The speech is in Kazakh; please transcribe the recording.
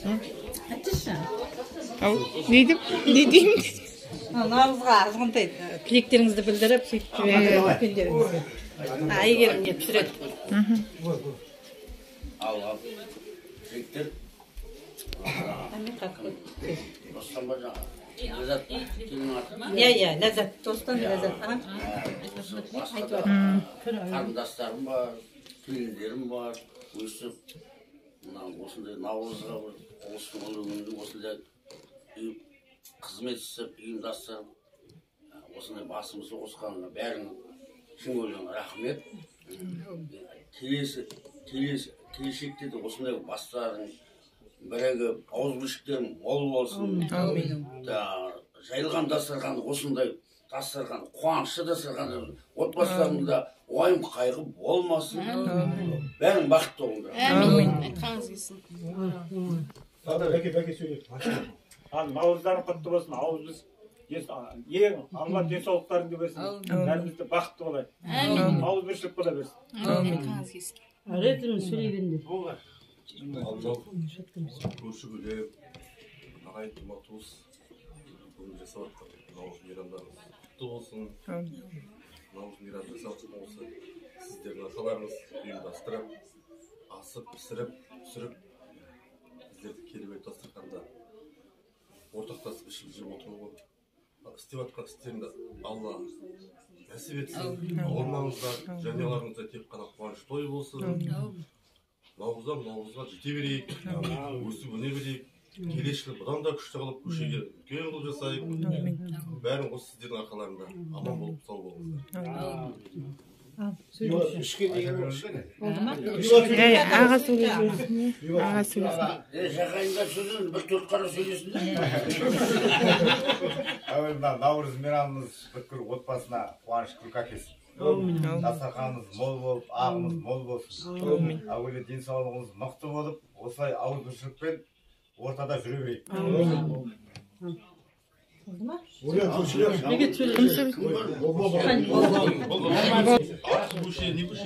Айтшы. Ne diyeyim? Namазға азғантай тілектеріңізді білдіріп, үлкендеріңізге. Әйгерім не пісіреді. Al. Çektir. Dostan bacağı. Lezzet. Ya, lezzet. Dostan lezzet. Kardeşlerim var, gelinlerim var. Uyuşup, osындай Navruz'a olsun gününde osындай қызмет істеп, ұйымдастырып, осындай басымызды қосқанына бәрін шын көңілден рахмет. Келешекте де осындай бастардың бірігіп, ауызбіршіліктерің мол болсын. Жайылған дастархан, осындай дастархан, қуанышты дастархан, отбасыларында уайым қайғы болмасын. Бәрің бақытты болыңдар. Әмин. Айтқаныңыз келсін. Бәке сөйлейді. Наурыздарың құтты болсын. Ауыз ең алла денсаулықтарыңды берсін. Бәрімізді бақытты болайық. Ауызбіршілік бола берсін. Айтқаныңыз келсін. Ретімін сөйлегенде. Көрші бөлеп, ағайын тума туыс бүгін жасап жатқан наурыз мейрамдарыңыз құтты болсын. Наурыз мейрам жасап болсын. Сіздердің арқаларыңыз ұйымдастырып, асып, пісіріп, түсіріп, сіздерді керемет дастарханда ортақтасып ішіп жеп отыруға істеп жатқан істеріңді Алла нәсіп етсін. Ормаңыздар, жанұяларыңызда тек қана қуаныш той болсын. Наурызға жете берейік, өсіп өне берейік. Келешілі бұдан да күшті қылып, көшеге үлкен қылып жасайық. Бәрін осы сіздердің арқаларында аман болып сау болыңыздар. Ağa söylüyorsun. Жақайында сөйлесін, бір төрт қара сөйлесін. Әуелі наурыз мейрамымыз бүткіл отбасына қуаныш күлкі әкелсін. Дастарханымыз мол болып, ағымыз мол болсын. Әуелі денсаулығымыз мықты болып, осылай ауызбіршілікпен ортада жүре берейік. Ас көше, не көше?